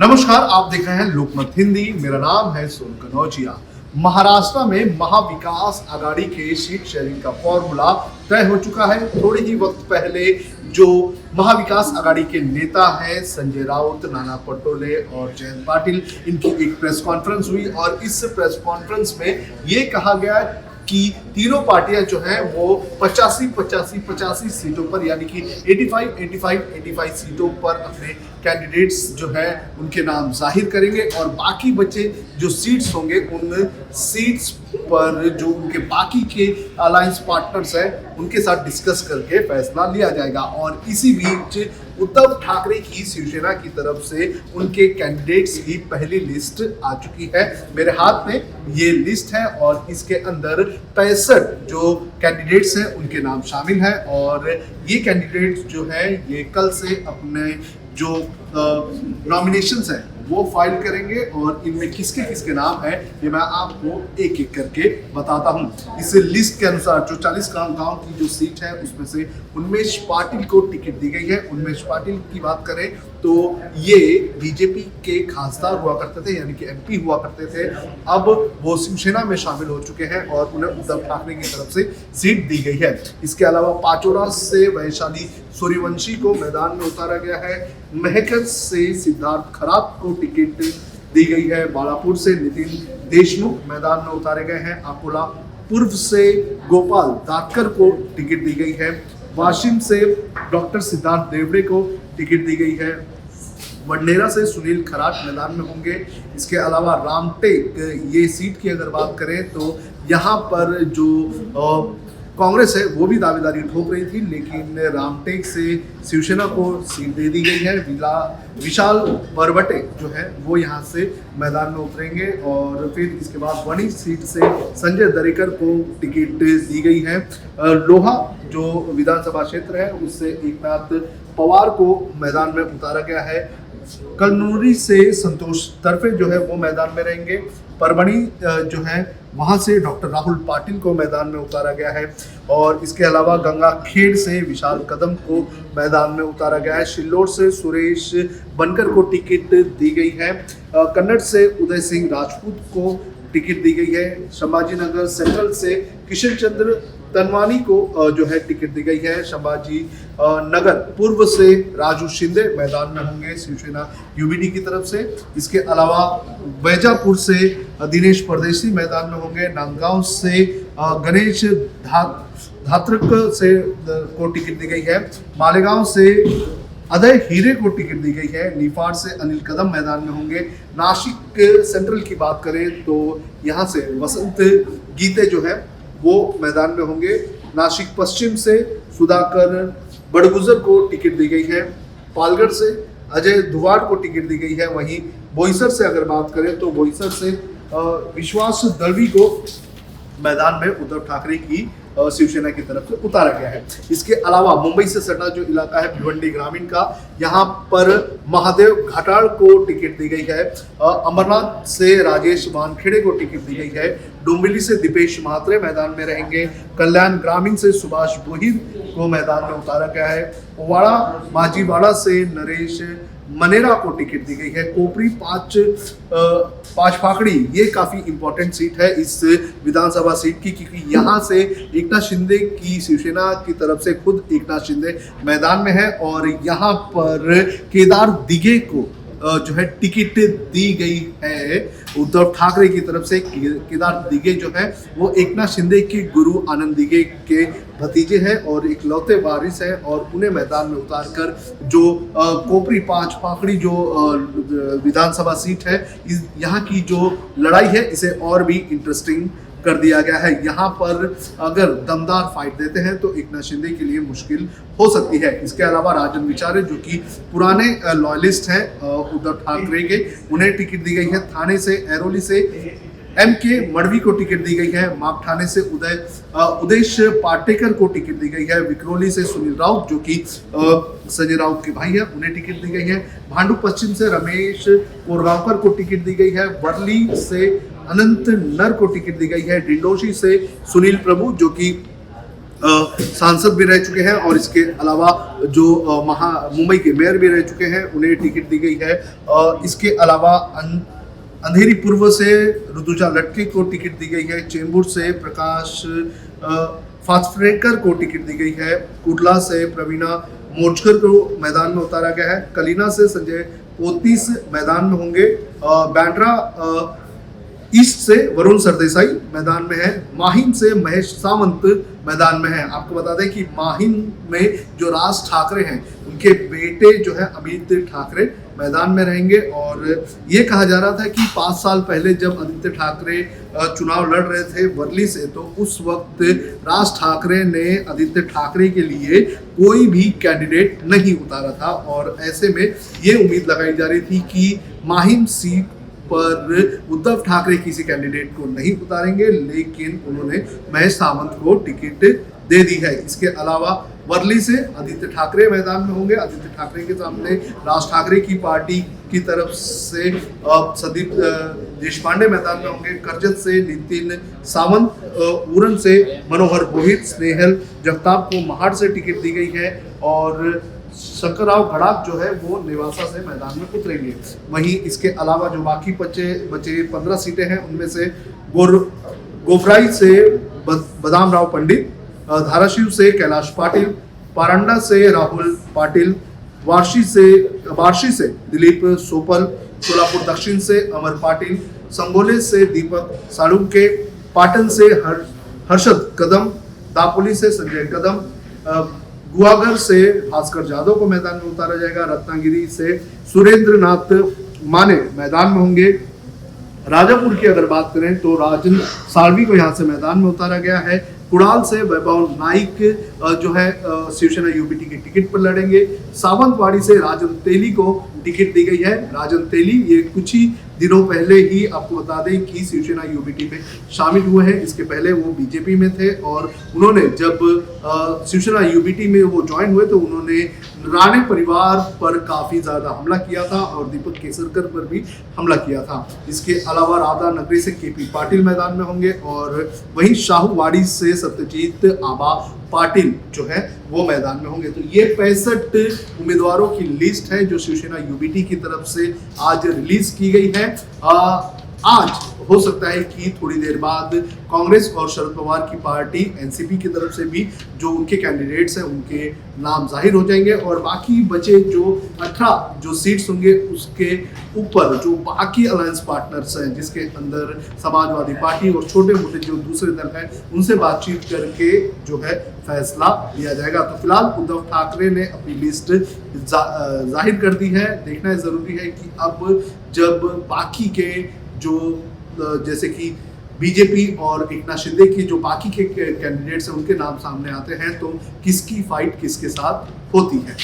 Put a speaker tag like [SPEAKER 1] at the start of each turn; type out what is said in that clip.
[SPEAKER 1] नमस्कार, आप देख रहे हैं लोकमत हिंदी। मेरा नाम है सोनू कनौजिया। महाराष्ट्र में महाविकास आघाड़ी के सीट शेयरिंग का फॉर्मूला तय हो चुका है। थोड़े ही वक्त पहले जो महाविकास आघाड़ी के नेता हैं संजय राउत, नाना पटोले और जयंत पाटिल, इनकी एक प्रेस कॉन्फ्रेंस हुई और इस प्रेस कॉन्फ्रेंस में ये कहा गया कि तीनों पार्टियां जो हैं वो 85 सीटों पर यानी कि 85 सीटों पर अपने कैंडिडेट्स जो है उनके नाम जाहिर करेंगे और बाकी बचे जो सीट्स होंगे उन सीट्स पर जो उनके बाकी के अलायंस पार्टनर्स हैं उनके साथ डिस्कस करके फैसला लिया जाएगा। और इसी बीच उद्धव ठाकरे की शिवसेना की तरफ से उनके कैंडिडेट्स की पहली लिस्ट आ चुकी है। मेरे हाथ में ये लिस्ट है और इसके अंदर 65 जो कैंडिडेट्स हैं उनके नाम शामिल हैं और ये कैंडिडेट्स जो है ये कल से अपने जो नॉमिनेशंस हैं वो फाइल करेंगे और इनमें किसके किसके नाम है ये मैं आपको एक एक करके बताता हूं। इस लिस्ट के अनुसार जो 40 गांव की जो सीट है उसमें से उन्मेष पाटिल को टिकट दी गई है। उन्मेष पाटिल की बात करें तो ये बीजेपी के खासदार हुआ करते थे यानी कि एमपी हुआ करते थे। अब वो शिवसेना में शामिल हो चुके हैं और उन्हें उद्धव ठाकरे की तरफ से सीट दी गई है। इसके अलावा पाचोरा से वैशाली सूर्यवंशी को मैदान में उतारा गया है। महकत से सिद्धार्थ खरात को टिकट दी गई है। बालापुर से नितिन देशमुख मैदान में उतारे गए हैं। अकोला पूर्व से गोपाल दाकर को टिकट दी गई है। वाशिम से डॉक्टर सिद्धार्थ देवड़े को टिकट दी गई है। वडनेरा से सुनील खराट मैदान में होंगे। इसके अलावा रामटेक ये सीट की अगर बात करें तो यहाँ पर जो कांग्रेस है वो भी दावेदारी ठोक रही थी लेकिन रामटेक से शिवसेना को सीट दे दी गई है। विशाल बरबटे जो है वो यहाँ से मैदान में उतरेंगे और फिर इसके बाद वनी सीट से संजय दरेकर को टिकट दी गई है। लोहा जो विधानसभा क्षेत्र है उससे एकनाथ पवार को मैदान में उतारा गया है। कन्नूरी से संतोष तरफे जो है वो मैदान में रहेंगे। परभणी जो है वहां से डॉक्टर राहुल पाटिल को मैदान में उतारा गया है और इसके अलावा गंगाखेड़ से विशाल कदम को मैदान में उतारा गया है। शिल्लोर से सुरेश बनकर को टिकट दी गई है। कन्नड़ से उदय सिंह राजपूत को टिकट दी गई है। संभाजी नगर सेंट्रल से किशन चंद्र तनवानी को जो है टिकट दी गई है। संभाजी नगर पूर्व से राजू शिंदे मैदान में होंगे शिवसेना यूबीडी की तरफ से। इसके अलावा बैजापुर से दिनेश परदेशी मैदान में होंगे। नांदगांव से गणेश धात्रक से को टिकट दी गई है। मालेगांव से अदय हीरे को टिकट दी गई है। निफाड़ से अनिल कदम मैदान में होंगे। नासिक सेंट्रल की बात करें तो यहाँ से वसंत गीते जो है वो मैदान में होंगे। नासिक पश्चिम से सुधाकर बड़गुजर को टिकट दी गई है। पालगढ़ से अजय धुवाड़ को टिकट दी गई है। वहीं बोईसर से अगर बात करें तो बोईसर से विश्वास दलवी को मैदान में उद्धव ठाकरे की शिवसेना की तरफ से उतारा गया है। इसके अलावा मुंबई से सटा जो इलाका है भिवंडी ग्रामीण का, यहाँ पर महादेव घाटाल को टिकट दी गई है। अमरनाथ से राजेश वानखेड़े को टिकट दी गई है। डुम्बिली से दीपेश महात्रे मैदान में रहेंगे। कल्याण ग्रामीण से सुभाष बोहिर को मैदान में उतारा गया है। ओवाड़ा माजीवाड़ा से नरेश मनेरा को टिकट दी गई है। कोपरी पांच फाकड़ी ये काफी इंपॉर्टेंट सीट है इस विधानसभा सीट की क्योंकि यहाँ से एकनाथ शिंदे की शिवसेना की तरफ से खुद एकनाथ शिंदे मैदान में है और यहाँ पर केदार दिघे को जो है टिकट दी गई है उद्धव ठाकरे की तरफ से। केदार दिघे जो है वो एकनाथ शिंदे के गुरु आनंद दिघे के भतीजे हैं और एक लौते वारिस हैं और उन्हें मैदान में उतारकर जो कोपरी पांच पाखड़ी जो विधानसभा सीट है यहाँ की जो लड़ाई है इसे और भी इंटरेस्टिंग कर दिया गया है। यहाँ पर अगर दमदार फाइट देते हैं तो एकनाथ शिंदे के लिए मुश्किल हो सकती है। इसके अलावा राजन विचारे जो कि पुराने लॉयलिस्ट हैं उद्धव ठाकरे के, उन्हें टिकट दी गई है। थाने से एरोली से के मड़वी को टिकट दी गई है। मापठाने से उदेश पाटेकर को टिकट दी गई है। विक्रोली से सुनील राउत जो कि संजय राउत के भाई है उन्हें टिकट दी गई है। भांडू पश्चिम से रमेश कोरगांवकर को टिकट दी गई है। वर्ली से अनंत नर को टिकट दी गई है। डिंडोशी से सुनील प्रभु जो कि सांसद भी रह चुके हैं और इसके अलावा जो मुंबई के मेयर भी रह चुके हैं, उन्हें टिकट दी गई है। इसके अलावा अंधेरी पूर्व से ऋतुजा लटके को टिकट दी गई है। चेंबूर से प्रकाश फास्फ्रेकर को टिकट दी गई है। कुडला से प्रवीणा मोर्चकर को मैदान में उतारा गया है। कलीना से संजय पोतीस मैदान में होंगे। बैंड्रा ईस्ट से वरुण सरदेसाई मैदान में है। माहिम से महेश सावंत मैदान में है। आपको बता दें कि माहिम में जो राज ठाकरे हैं, उनके बेटे जो है अमित ठाकरे मैदान में रहेंगे। और ये कहा जा रहा था कि 5 साल पहले जब आदित्य ठाकरे चुनाव लड़ रहे थे वर्ली से, तो उस वक्त राज ठाकरे ने आदित्य ठाकरे के लिए कोई भी कैंडिडेट नहीं उतारा था। और ऐसे में ये उम्मीद लगाई जा रही थी कि माहिम सीट पर उद्धव ठाकरे किसी कैंडिडेट को नहीं उतारेंगे, लेकिन उन्होंने महेश सावंत को टिकट दे दी है। इसके अलावा वर्ली से आदित्य ठाकरे मैदान में होंगे। आदित्य ठाकरे के सामने राज ठाकरे की पार्टी की तरफ से संदीप देशपांडे मैदान में होंगे। करजत से नितिन सावंत, उरन से मनोहर बोहित, स्नेहल जगताप को महाड़ से टिकट दी गई है। और शंकरराव गड़ाख जो है वो नेवासा से मैदान में उतरेंगे। वहीं इसके अलावा जो बाकी बचे 15 सीटें हैं, उनमें से गोफराई से बदाम राव पंडित, धाराशिव से कैलाश पाटिल, पारंडा से राहुल पाटिल, वार्शी से दिलीप सोपल, सोलापुर दक्षिण से अमर पाटिल, संगोले से दीपक सालुंके, पाटन से हर्षद कदम, दापोली से संजय कदम, गुआगर से भास्कर जादव को मैदान में उतारा जाएगा। रत्नागिरी से सुरेंद्र नाथ माने मैदान में होंगे। राजापुर की अगर बात करें तो राजन सालवी को यहाँ से मैदान में उतारा गया है। कुड़ाल से वैभव नाइक जो है शिवसेना यूबीटी की टिकट पर लड़ेंगे। सावंतवाड़ी से राजन तेली को टिकट दी गई है। राजन तेली ये कुछ ही दिनों पहले ही आपको बता दें कि शिवसेना यूबीटी में शामिल हुए हैं। इसके पहले वो बीजेपी में थे और उन्होंने जब शिवसेना यूबीटी में वो ज्वाइन हुए तो उन्होंने राणे परिवार पर काफ़ी ज़्यादा हमला किया था और दीपक केसरकर पर भी हमला किया था। इसके अलावा राधा नगरी से केपी पाटिल मैदान में होंगे और वहीं शाहूवाड़ी से सत्यजीत आबा पाटिल जो है वो मैदान में होंगे। तो ये 65 उम्मीदवारों की लिस्ट है जो शिवसेना यूबीटी की तरफ से आज रिलीज की गई है। आज हो सकता है कि थोड़ी देर बाद कांग्रेस और शरद पवार की पार्टी एनसीपी की तरफ से भी जो उनके कैंडिडेट्स हैं उनके नाम जाहिर हो जाएंगे और बाकी बचे जो 18 जो सीट्स होंगे उसके ऊपर जो बाकी अलायंस पार्टनर्स हैं जिसके अंदर समाजवादी पार्टी और छोटे मोटे जो दूसरे दल हैं उनसे बातचीत करके जो है फैसला लिया जाएगा। तो फिलहाल उद्धव ठाकरे ने अपनी लिस्ट जाहिर कर दी है। देखना जरूरी है कि अब जब बाकी के जो जैसे कि बीजेपी और एकनाथ शिंदे की जो बाकी के कैंडिडेट्स हैं उनके नाम सामने आते हैं तो किसकी फाइट किसके साथ होती है।